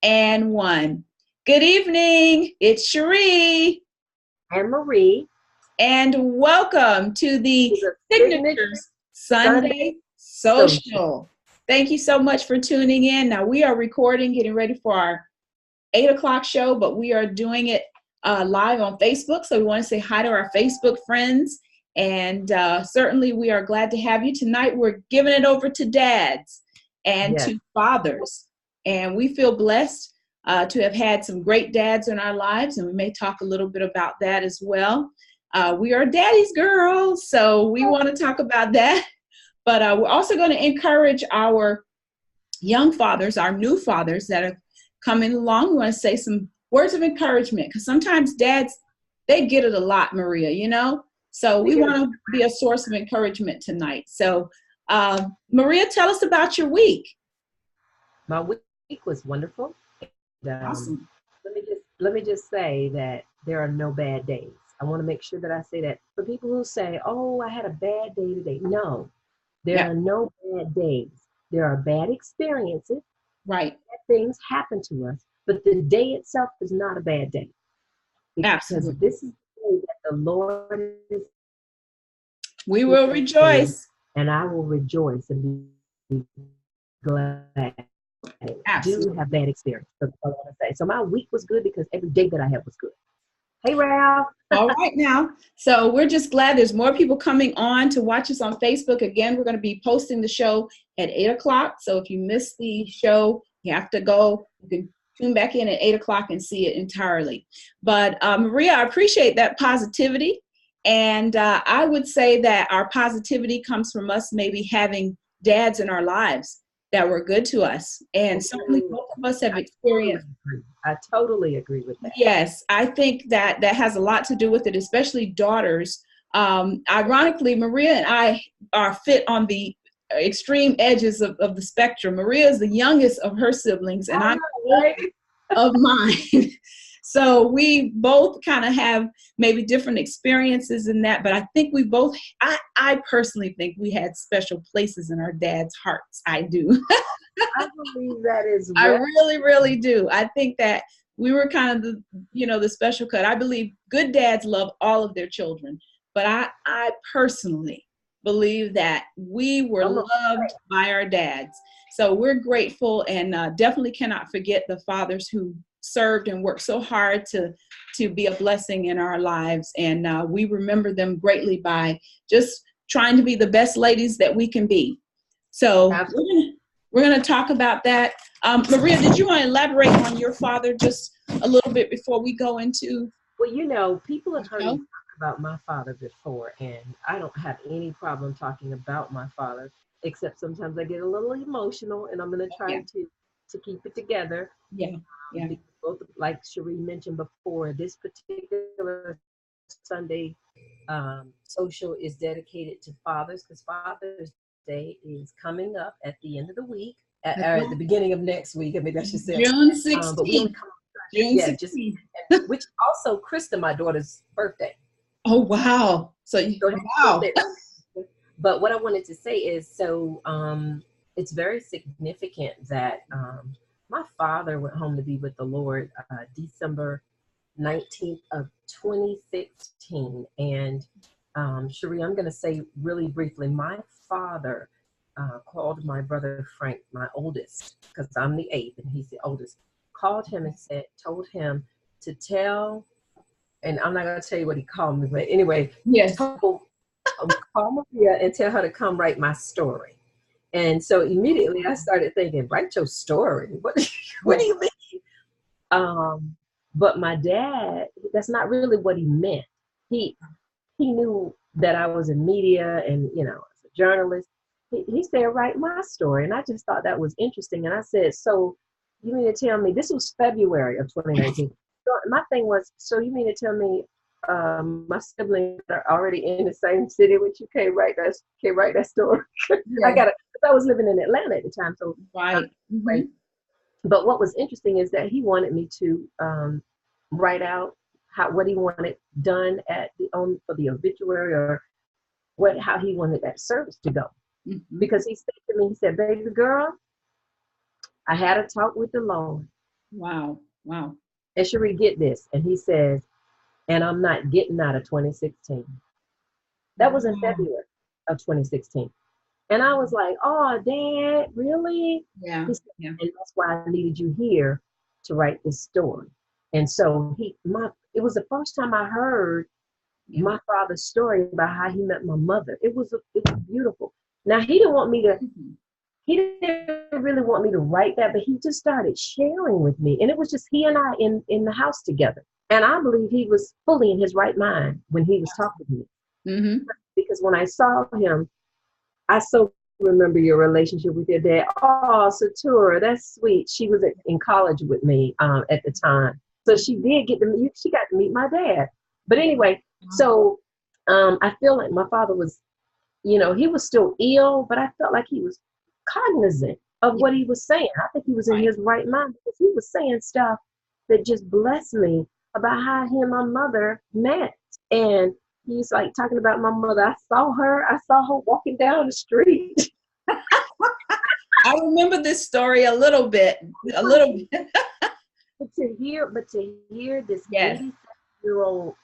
And 1. Good evening. It's Cherie. And Marie. And welcome to the Signatures Sunday Social. Thank you so much for tuning in. Now, we are recording, getting ready for our 8 o'clock show, but we are doing it live on Facebook. So we want to say hi to our Facebook friends. And certainly we are glad to have you. Tonight, we're giving it over to dads and to fathers. And we feel blessed to have had some great dads in our lives. And we may talk a little bit about that as well. We are daddy's girls, so we want to talk about that. But we're also going to encourage our young fathers, our new fathers that are coming along. We want to say some words of encouragement, because sometimes dads, they get it a lot, Maria, you know? So we want to be a source of encouragement tonight. So Maria, tell us about your week. My week was wonderful. Awesome. Let me just say that there are no bad days. I want to make sure that I say that for people who say, "Oh, I had a bad day today." No, there are no bad days. There are bad experiences. Right. Bad things happen to us, but the day itself is not a bad day. Because this is the day that the Lord is. We will rejoice. And I will rejoice and be glad. I do have bad experience. That's all I want to say. So my week was good because every day that I had was good. Hey, Ralph. All right now. So we're just glad there's more people coming on to watch us on Facebook. Again, we're going to be posting the show at 8 o'clock. So if you missed the show, you have to go. You can tune back in at 8 o'clock and see it entirely. But Maria, I appreciate that positivity. And I would say that our positivity comes from us maybe having dads in our lives that were good to us. And certainly both of us have experienced. I totally agree with that. Yes, I think that has a lot to do with it, especially daughters. Ironically, Maria and I are fit on the extreme edges of the spectrum. Maria is the youngest of her siblings, and I'm the oldest of mine. So we both kind of have maybe different experiences in that, but I think we both, I personally think we had special places in our dad's hearts. I do. I believe that is well. I really, really do. I think that we were kind of the special cut. I believe good dads love all of their children, but I personally believe that we were loved by our dads. So we're grateful, and definitely cannot forget the fathers who served and worked so hard to be a blessing in our lives. And we remember them greatly by just trying to be the best ladies that we can be. So we're going to talk about that. Maria, did you want to elaborate on your father just a little bit before we go into? Well, you know, people have heard me talk about my father before, and I don't have any problem talking about my father, except sometimes I get a little emotional, and I'm going to try to keep it together. Yeah. Both, like Cherie mentioned before, this particular Sunday social is dedicated to fathers, because Father's Day is coming up at the end of the week, or at the beginning of next week. Maybe I should say June 16th. June 16th. Which also Krista, my daughter's birthday. Oh wow! Wow. But what I wanted to say is, so it's very significant that my father went home to be with the Lord December 19th of 2016. And Cherie, I'm going to say really briefly, my father called my brother Frank, my oldest, because I'm the 8th and he's the oldest, called him and told him to tell, and I'm not going to tell you what he called me, but anyway, call Maria and tell her to come write my story. And so immediately I started thinking, write your story? What do you mean? But my dad, that's not really what he meant. He knew that I was in media and, you know, as a journalist. He said, write my story. And I just thought that was interesting. And I said, so you mean to tell me, this was February of 2019. So my thing was, so you mean to tell me my siblings are already in the same city, which you can't write that story. I was living in Atlanta at the time. So But what was interesting is that he wanted me to write out what he wanted done for the obituary, or how he wanted that service to go. Mm-hmm. Because he said to me, he said, baby girl, I had a talk with the Lord. Wow. Wow. And Cherie, get this. And he says, and I'm not getting out of 2016. That was in February of 2016. And I was like, oh, Dad, really? Yeah. He said, and that's why I needed you here to write this story. And so it was the first time I heard my father's story about how he met my mother. It was beautiful. Now, he didn't really want me to write that, but he just started sharing with me. And it was just he and I in the house together. And I believe he was fully in his right mind when he was talking to me. Mm-hmm. Because when I saw him, I so remember your relationship with your dad. Oh, Satura, that's sweet. She was in college with me at the time. So she got to meet my dad. But anyway, so I feel like my father was, he was still ill, but I felt like he was cognizant of what he was saying. I think he was in his right mind because he was saying stuff that just blessed me about how he and my mother met. And he's like talking about my mother. I saw her walking down the street. I remember this story a little bit. But to hear this 86-year-old,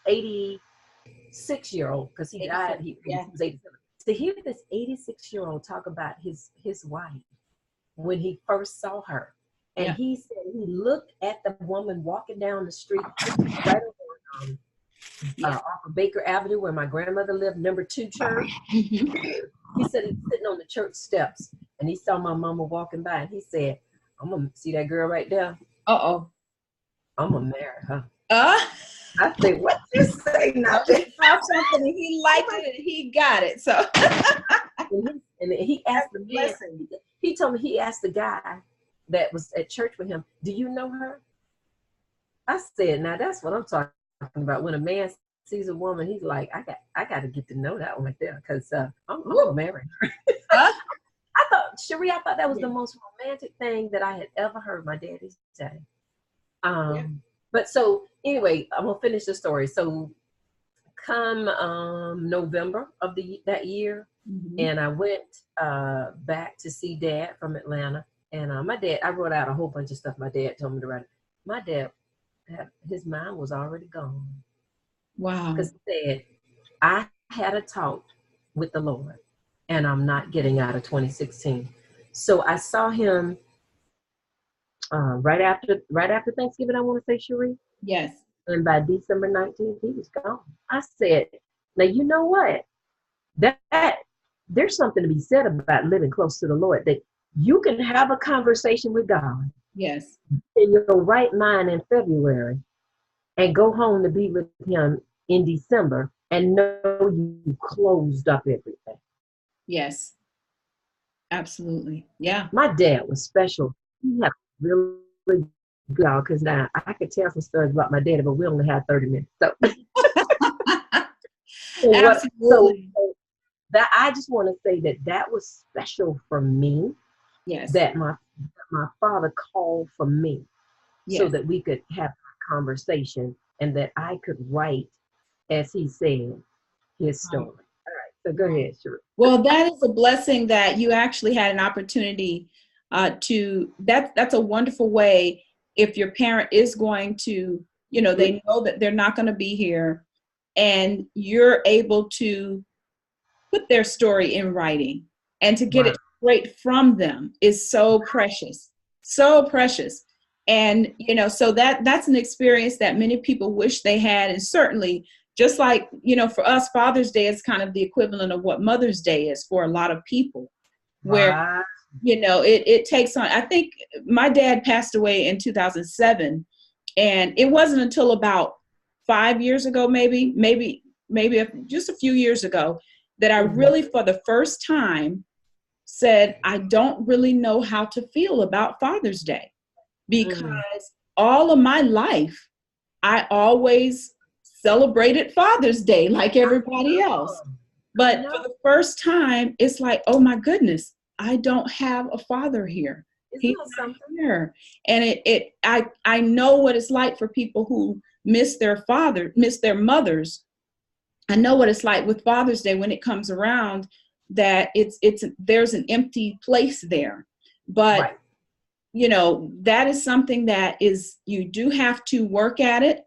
because he died, he was 87. To hear this 86-year-old talk about his wife when he first saw her. And he said he looked at the woman walking down the street right over off of Baker Avenue where my grandmother lived, number 2 church. He said he was sitting on the church steps and he saw my mama walking by and he said, I'm going to see that girl right there. Uh-oh. I'm going to marry her. I said, what you say now? He saw something and he liked it and he got it. So and he asked the man, he told me he asked the guy that was at church with him, do you know her? I said, now that's what I'm talking about. When a man sees a woman, he's like, I got to get to know that one right there because I'm gonna marry her. I thought that was the most romantic thing that I had ever heard my daddy say. But so anyway, I'm gonna finish the story. So come November of that year, and I went back to see Dad from Atlanta. And my dad, I wrote out a whole bunch of stuff my dad told me to write. My dad, his mind was already gone. Wow. Because he said, I had a talk with the Lord, and I'm not getting out of 2016. So I saw him right after Thanksgiving, I want to say, Cherie. Yes. And by December 19th, he was gone. I said, now you know what? That there's something to be said about living close to the Lord, that you can have a conversation with God. Yes. In your right mind in February and go home to be with him in December and know you closed up everything. Yes. Absolutely. Yeah. My dad was special. He had really good, because now I could tell some stories about my daddy, but we only had 30 minutes. So, absolutely. So that I just want to say that was special for me. Yes. That my father called for me, so that we could have a conversation and that I could write, as he said, his story. All right, so go ahead, Cherie. Well, that is a blessing that you actually had an opportunity that's a wonderful way if your parent is going to, they know that they're not going to be here and you're able to put their story in writing and to get it straight from them is so precious, so precious. And, so that's an experience that many people wish they had. And certainly, just like, for us, Father's Day is kind of the equivalent of what Mother's Day is for a lot of people, where, it takes on. I think my dad passed away in 2007, and it wasn't until about 5 years ago, maybe just a few years ago, that I really, for the first time, said, I don't really know how to feel about Father's Day, because all of my life, I always celebrated Father's Day like everybody else. But for the first time, it's like, oh my goodness, I don't have a father here. He's not here. And I know what it's like for people who miss their mothers. I know what it's like with Father's Day when it comes around, that there's an empty place there. But you know, that is something that is, you do have to work at it.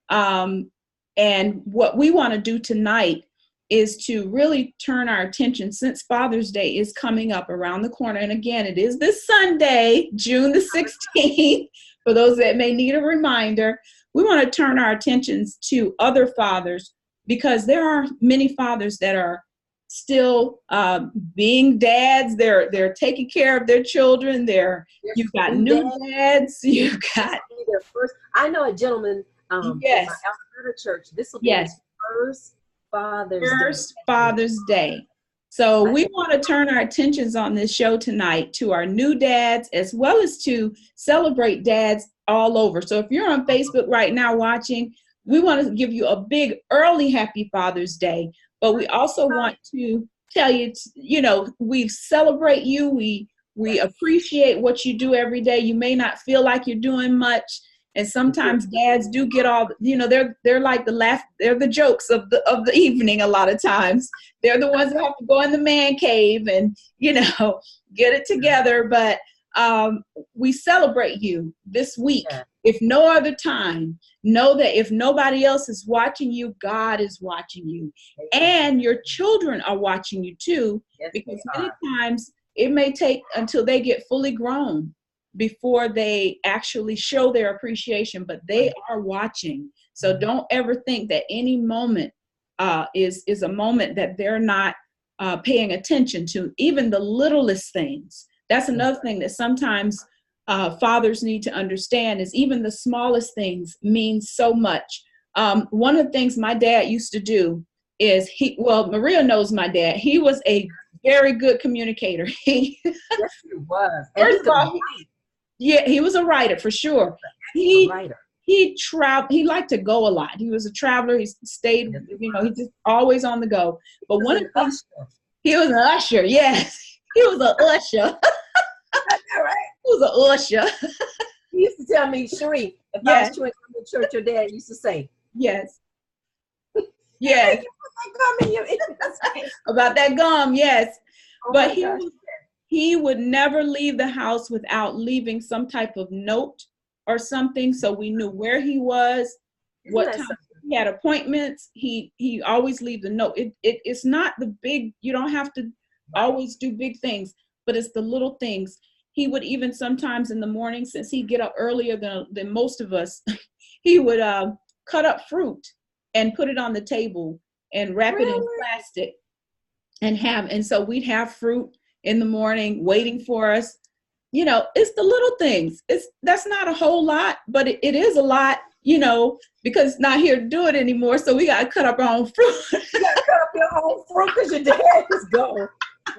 And what we want to do tonight is to really turn our attention, since Father's Day is coming up around the corner. And again, it is this Sunday, June the 16th, for those that may need a reminder. We want to turn our attentions to other fathers, because there are many fathers that are still being dads. They're taking care of their children. You've got new dads. You've got their first. I know a gentleman yes, in my church. This will be yes, his first Father's Day. So we want to turn our attentions on this show tonight to our new dads, as well as to celebrate dads all over. So if you're on Facebook right now watching, we want to give you a big early happy Father's Day. But we also want to tell you, you know, we celebrate you. We appreciate what you do every day. You may not feel like you're doing much. And sometimes dads do get all, you know, they're like they're the jokes of the evening a lot of times. They're the ones that have to go in the man cave and, you know, get it together. But we celebrate you this week. Yeah. If no other time, know that if nobody else is watching you, God is watching you. And your children are watching you too, because many times it may take until they get fully grown before they actually show their appreciation, but they are watching. So don't ever think that any moment is a moment that they're not paying attention to, even the littlest things. That's another thing that sometimes fathers need to understand, is even the smallest things mean so much. One of the things my dad used to do is Maria knows my dad. He was a very good communicator. Yes, he was. First of all, he was a writer for sure. He traveled. He liked to go a lot. He was a traveler. He stayed, you know, he just always on the go. But one of the things, he was an usher. Yes, he was an usher. Right. He was an usher. He used to tell me, Cherie, if I was chewing gum in church, your dad used to say, yes. Yes. About that gum, yes. Oh, but he would never leave the house without leaving some type of note or something, so we knew where he was, what time he had appointments. He always leaves a note. It's not the big, you don't have to always do big things, but it's the little things. He would even sometimes in the morning, since he'd get up earlier than most of us, he would cut up fruit and put it on the table and wrap it in plastic and so we'd have fruit in the morning waiting for us. You know, it's the little things. That's not a whole lot, but it is a lot, you know, because it's not here to do it anymore. So we got to cut up our own fruit. You got to cut up your own fruit because your dad is gone.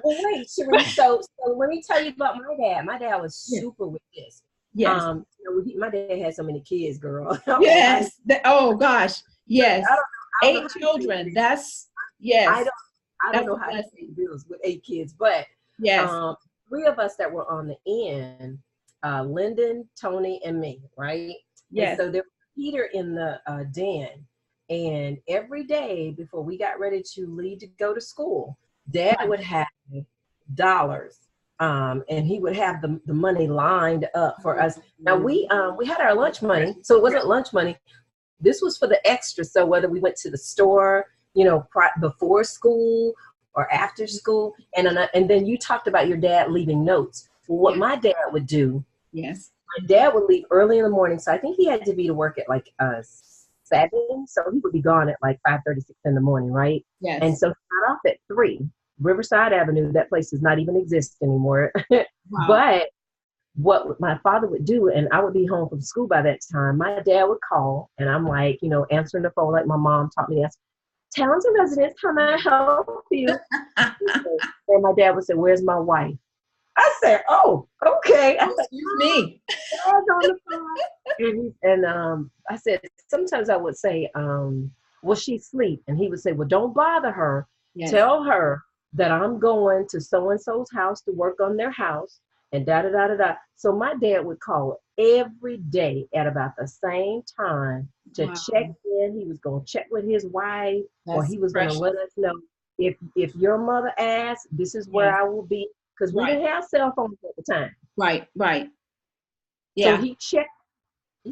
Well, wait, Cherie, so let me tell you about my dad. My dad was super with this. Yes. You know, my dad had so many kids, girl. Yes. Oh gosh. Yes. I don't 8 children. That's yes. I don't know how to pay bills with 8 kids, but yes. 3 of us that were on the end, Lyndon, Tony, and me, right? Yes. And so there was Peter in the den, and every day before we got ready to leave to go to school, Dad would have dollars, and he would have the money lined up for us. Now we had our lunch money, so it wasn't lunch money. This was for the extra. So whether we went to the store, you know, before school or after school, and then you talked about your dad leaving notes. Well, what my dad would do, my dad would leave early in the morning. So I think he had to be to work at like 7, so he would be gone at like 5:36 in the morning, right? Yes. And so he got off at 3. Riverside Avenue, that place does not even exist anymore. Wow. But what my father would do, and I would be home from school by that time, my dad would call, and I'm like, you know, answering the phone like my mom taught me to answer. Townsend residents, how may I help you? And my dad would say, where's my wife? I said, oh, okay. I said, excuse me. Dad's on the phone. And I said, sometimes I would say, will she sleep? And he would say, well, don't bother her. Yes. Tell her that I'm going to so-and-so's house to work on their house, and da-da-da-da-da. So my dad would call every day at about the same time to check in. He was going to check with his wife, or he was going to let us know, if your mother asks, this is where I will be, because we didn't have cell phones at the time. Right. Yeah. So he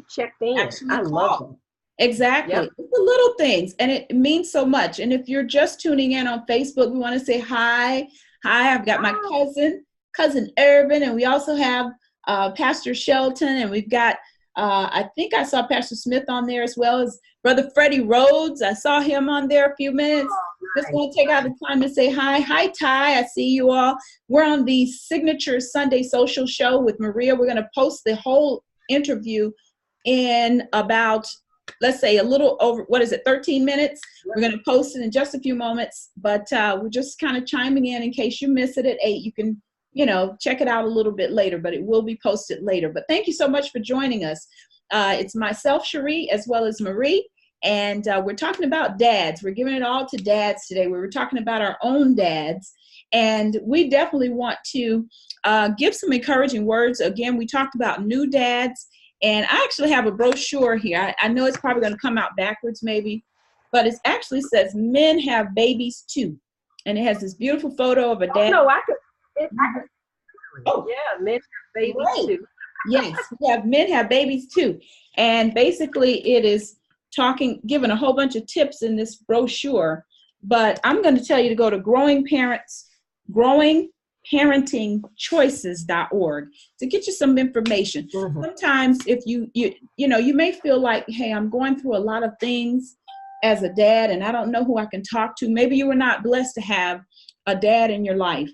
checked in. Actually I love that. Exactly. Yep. It's the little things, and it means so much. And if you're just tuning in on Facebook, we want to say hi. Hi, I've got my cousin Urban, and we also have Pastor Shelton, and we've got, I think I saw Pastor Smith on there, as well as Brother Freddie Rhodes. I saw him on there a few minutes. Oh, Just want to take out the time to say hi. Hi, Ty. I see you all. We're on the Signature Sunday Social Show with Maria. We're going to post the whole interview in about, let's say, a little over, 13 minutes. We're going to post it in just a few moments, but we're just kind of chiming in case you miss it at 8. You can, check it out a little bit later, but it will be posted later. But thank you so much for joining us. It's myself, Cherie, as well as Marie, and we're talking about dads. We're giving it all to dads today. We were talking about our own dads, and we definitely want to give some encouraging words. Again, we talked about new dads. And I actually have a brochure here. I know it's probably going to come out backwards maybe, but it actually says men have babies too. And it has this beautiful photo of a dad. Oh, no, I could. Oh, yeah, men have babies too. Yes, we have men have babies too. And basically it is giving a whole bunch of tips in this brochure. But I'm going to tell you to go to growingparentingchoices.org to get you some information. Mm-hmm. Sometimes if you may feel like, hey, I'm going through a lot of things as a dad and I don't know who I can talk to. Maybe you were not blessed to have a dad in your life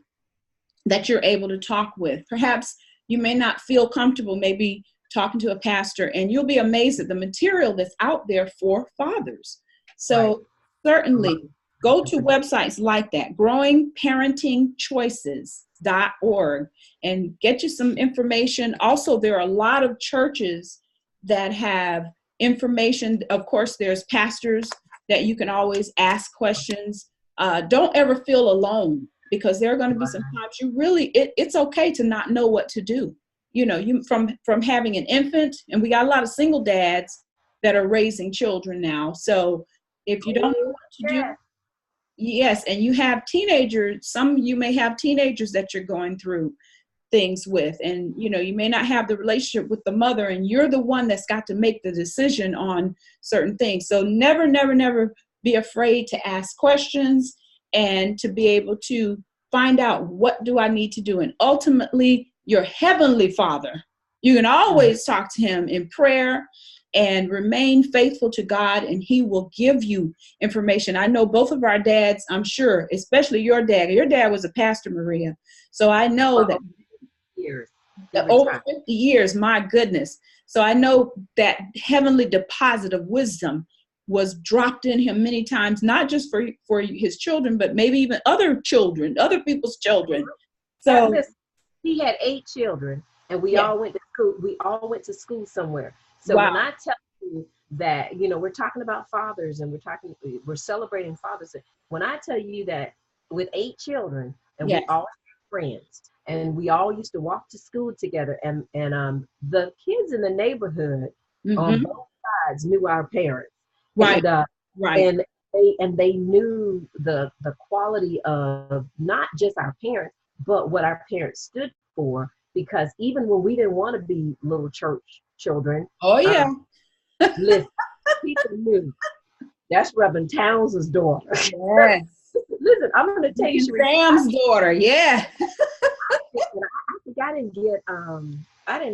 that you're able to talk with. Perhaps you may not feel comfortable maybe talking to a pastor, and you'll be amazed at the material that's out there for fathers. So certainly go to websites like that, growingparentingchoices.org, and get you some information. Also, there are a lot of churches that have information. Of course, there's pastors that you can always ask questions. Don't ever feel alone, because there are going to be some times it's okay to not know what to do. You from having an infant, and we got a lot of single dads that are raising children now. So if you don't know what to do, yes, and you have teenagers, you may have teenagers that you're going through things with, and you may not have the relationship with the mother, and you're the one that's got to make the decision on certain things. So never, never, never be afraid to ask questions and to be able to find out, what do I need to do? And ultimately, your heavenly Father, you can always talk to him in prayer and remain faithful to God, and he will give you information. I know both of our dads, I'm sure, especially your dad. Your dad was a pastor, Maria. So I know that over 50 years, my goodness. So I know that heavenly deposit of wisdom was dropped in him many times, not just for his children, but maybe even other children, other people's children. So he had 8 children, and we all went to school. We all went to school somewhere. So when I tell you that, we're talking about fathers, and we're celebrating Father's Day. When I tell you that with 8 children, and we all had friends, and we all used to walk to school together, and the kids in the neighborhood on both sides knew our parents. Right. And they knew the quality of not just our parents, but what our parents stood for, because even when we didn't want to be little church children, listen, people knew that's Reverend Townsend's daughter. Yes. Listen, I'm going to tell you, Sam's daughter. Yeah. I didn't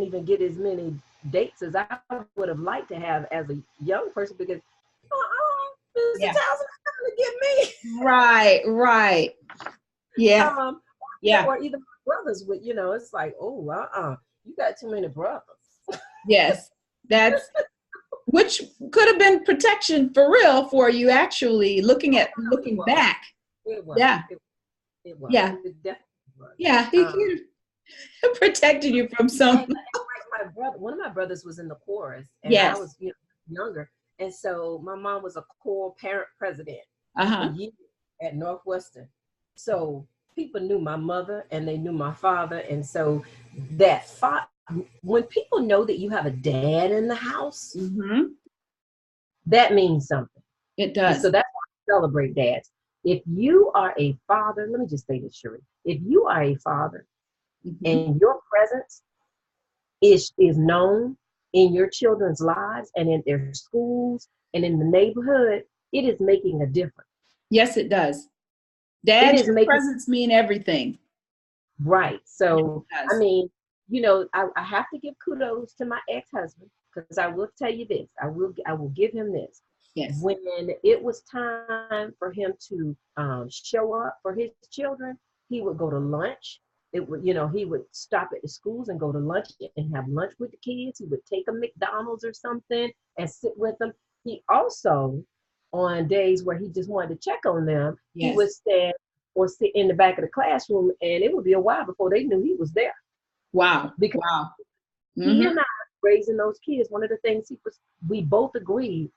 even get as many dates as I would have liked to have as a young person, because Mr. Townsend is coming to get me. Right. Yeah. Or either my brothers would, it's like, you got too many brothers. Yes. That's which could have been protection for real for you, actually, looking back. It was. Yeah. It was. Yeah. It definitely was. Yeah. He could have protected you from some. Like my brother, one of my brothers was in the chorus, and I was younger. And so my mom was a choral parent president at Northwestern. So people knew my mother and they knew my father. And so when people know that you have a dad in the house, that means something. It does. And so that's why I celebrate dads. If you are a father, let me just say this, Cherie. If you are a father and your presence is known in your children's lives and in their schools and in the neighborhood, it is making a difference. Yes, it does. Dad, your presence mean everything. Right. So, I mean, you know, I have to give kudos to my ex-husband, because I will tell you this. I will give him this. Yes. When it was time for him to show up for his children, he would go to lunch. It would, you know, he would stop at the schools and go to lunch and have lunch with the kids. He would take them McDonald's or something and sit with them. He also, on days where he just wanted to check on them, he would stand or sit in the back of the classroom, and it would be a while before they knew he was there. Wow. Because he and I, raising those kids, one of the things we both agreed,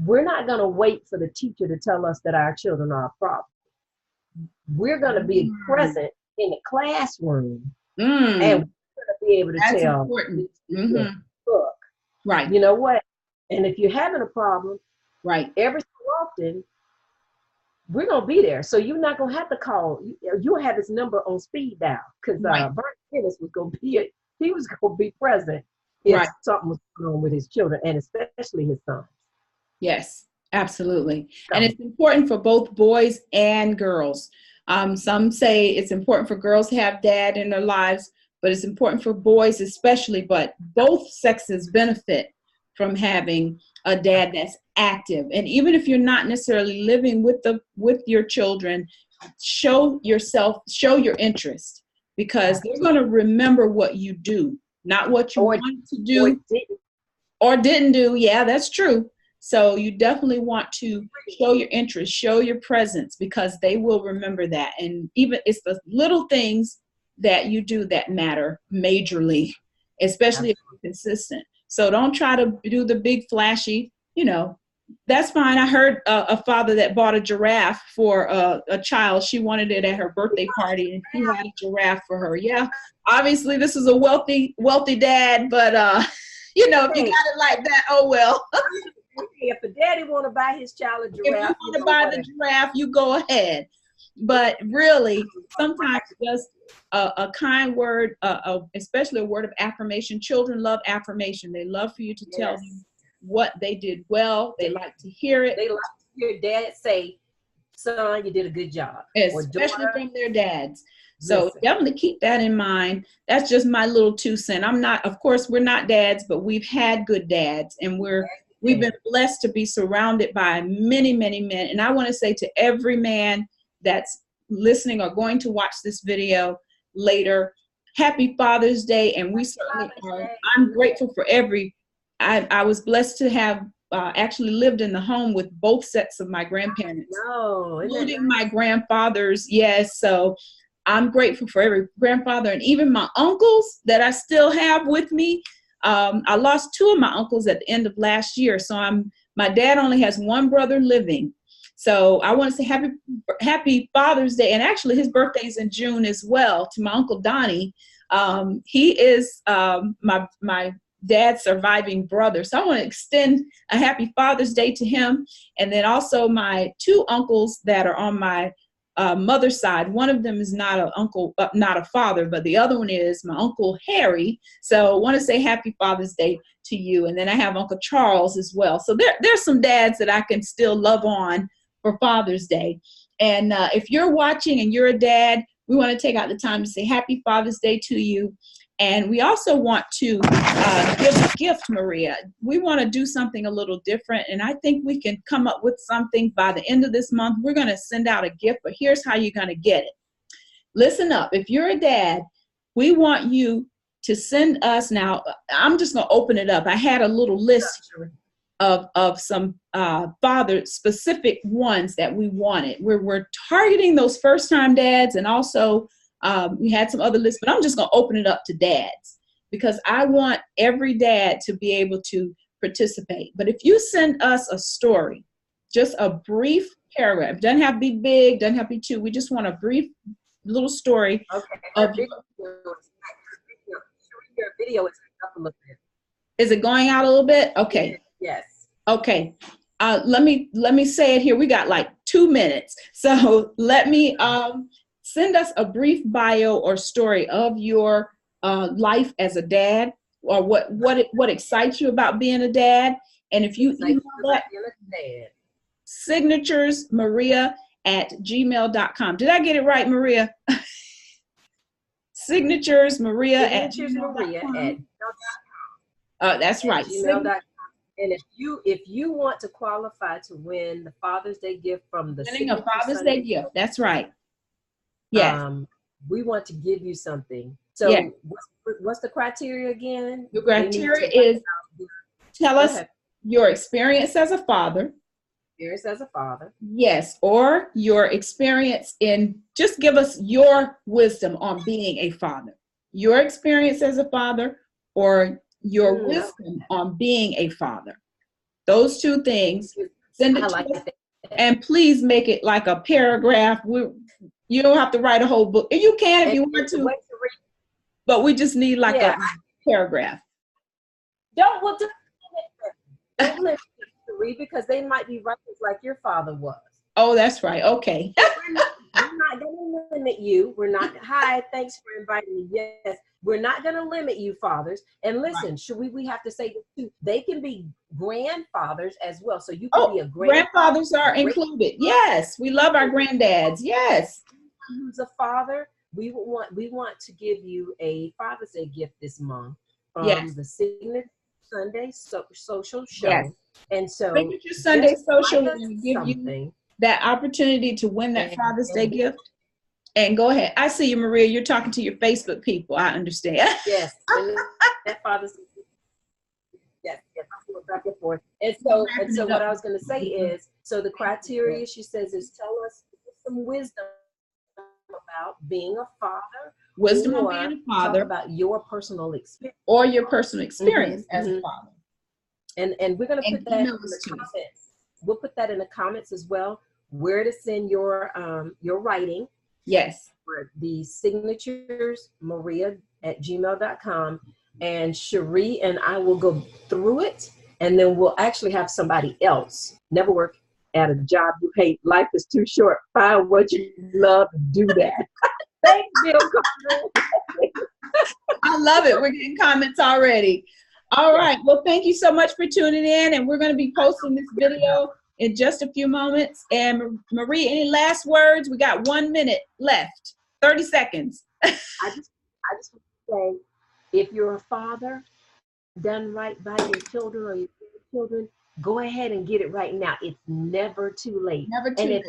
we're not going to wait for the teacher to tell us that our children are a problem. We're going to be present in the classroom, and we're going to be able to tell. Important. Look, right. You know what? And if you're having a problem, right, every so often, we're going to be there. So you're not going to have to call. You'll have his number on speed dial, because Brian Dennis was going to be present if something was going on with his children, and especially his sons. Yes, absolutely. And it's important for both boys and girls. Some say it's important for girls to have dad in their lives, but it's important for boys especially. But both sexes benefit from having a dad that's active. And even if you're not necessarily living with your children, show your interest, because they're going to remember what you do, not what you want to do or didn't do. Yeah, that's true. So you definitely want to show your interest, show your presence, because they will remember that. And even it's the little things that you do that matter majorly, especially if you're consistent. So don't try to do the big flashy, you know, that's fine. I heard a father that bought a giraffe for a child. She wanted it at her birthday party, and he had a giraffe for her. Yeah, obviously this is a wealthy dad, but you know, if you got it like that, oh well. If a daddy want to buy his child a giraffe, if you want to buy the giraffe, you go ahead. But really, sometimes just a kind word, especially a word of affirmation. Children love affirmation. They love for you to tell them what they did well. They like to hear it. They like to hear dad say, "Son, you did a good job." Especially from their dads. So definitely keep that in mind. That's just my little 2 cents. Of course, we're not dads, but we've had good dads, and we've been blessed to be surrounded by many, many men. And I want to say to every man that's listening or going to watch this video later, happy Father's Day. And we certainly are. I'm grateful for I was blessed to have actually lived in the home with both sets of my grandparents, including my grandfathers. Yes. So I'm grateful for every grandfather, and even my uncles that I still have with me. I lost 2 of my uncles at the end of last year. So my dad only has 1 brother living. So I want to say happy Father's Day. And actually his birthday is in June as well, to my Uncle Donnie. He is my dad's surviving brother. So I want to extend a happy Father's Day to him. And then also my 2 uncles that are on my mother's side. One of them is not an uncle, not a father, but the other one is my Uncle Harry. So I want to say happy Father's Day to you. And then I have Uncle Charles as well. So there's some dads that I can still love on for Father's Day. And if you're watching and you're a dad, we want to take out the time to say happy Father's Day to you. And we also want to give a gift, Maria. We want to do something a little different. And I think we can come up with something by the end of this month. We're going to send out a gift, but here's how you're going to get it. Listen up. If you're a dad, we want you to send us. Now, I'm just going to open it up. I had a little list of some father specific ones that we wanted. We're targeting those first-time dads, and also we had some other lists, but I'm just going to open it up to dads, because I want every dad to be able to participate. But if you send us a story, just a brief paragraph, doesn't have to be big, doesn't have to be too, we just want a brief little story. Okay. Your video is up a little bit. Is it going out a little bit? Okay. Yes. Okay. Let me say it here. We got like 2 minutes. So let me send us a brief bio or story of your life as a dad, or what excites you about being a dad. And if you email that, signaturesmaria@gmail.com. Did I get it right, Maria? signaturesmaria@gmail.com. That's right. gmail.com. And if you want to qualify to win the Father's Day gift from the Signature Father's Day gift. That's right. Yes. We want to give you something. So yeah. What's the criteria again? The criteria is tell us your experience as a father. Experience as a father. Yes, or your experience just give us your wisdom on being a father. Your experience as a father, or your wisdom on being a father. Those two things. Send it to us. And please make it like a paragraph. You don't have to write a whole book. And you can if you want to. But we just need like a paragraph. Don't limit to read, because they might be writers like your father was. Oh, that's right. Okay. We're not going to limit you. We're not. Hi, thanks for inviting me. Yes, we're not going to limit you, fathers. And listen, should we have to say this too? They can be grandfathers as well. So you can be a grandfathers are included. Yes, we love our granddads. Yes. Who's a father? We want to give you a Father's Day gift this month from the Signature Sunday Social Show. Yes. And so Signature Sunday Social will give you that opportunity to win that Father's Day gift. And go ahead. I see you, Maria. You're talking to your Facebook people. I understand. Yes. That Father's Day. Yes. Back and forth. And so what I was going to say is, so the criteria, she says, is tell us some wisdom about being a father. Wisdom on being a father. Talk about your personal experience. Or your personal experience as a father. And we're going to put that in the comments. We'll put that in the comments as well, where to send your writing. Yes. For the signaturesmaria@gmail.com. And Cherie and I will go through it, and then we'll actually have somebody else. Never work at a job you hate. Life is too short. Find what you love and do that. Thank you. I love it. We're getting comments already. All right. Well, thank you so much for tuning in, and we're going to be posting this video in just a few moments. And Marie, any last words? We got 1 minute left. 30 seconds. I just want to say, if you're a father, done right by your children or your children, go ahead and get it right now. It's never too late. Never too late.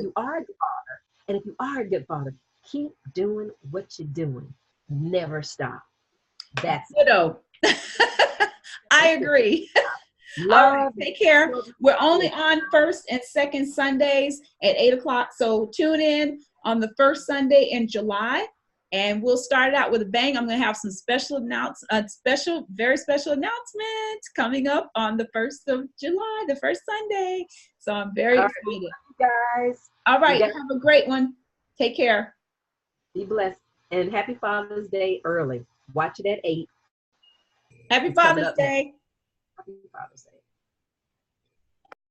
And if you are a good father, keep doing what you're doing. Never stop. That's it. I agree. All right, take care. We're only on first and second Sundays at 8 o'clock. So tune in on the first Sunday in July, and we'll start out with a bang. I'm going to have some very special announcements coming up on the 1st of July, the first Sunday. So I'm very excited. Guys. All right. Have a great one. Take care. Be blessed. And happy Father's Day early. Watch it at 8. Happy Father's Day. Happy Father's Day.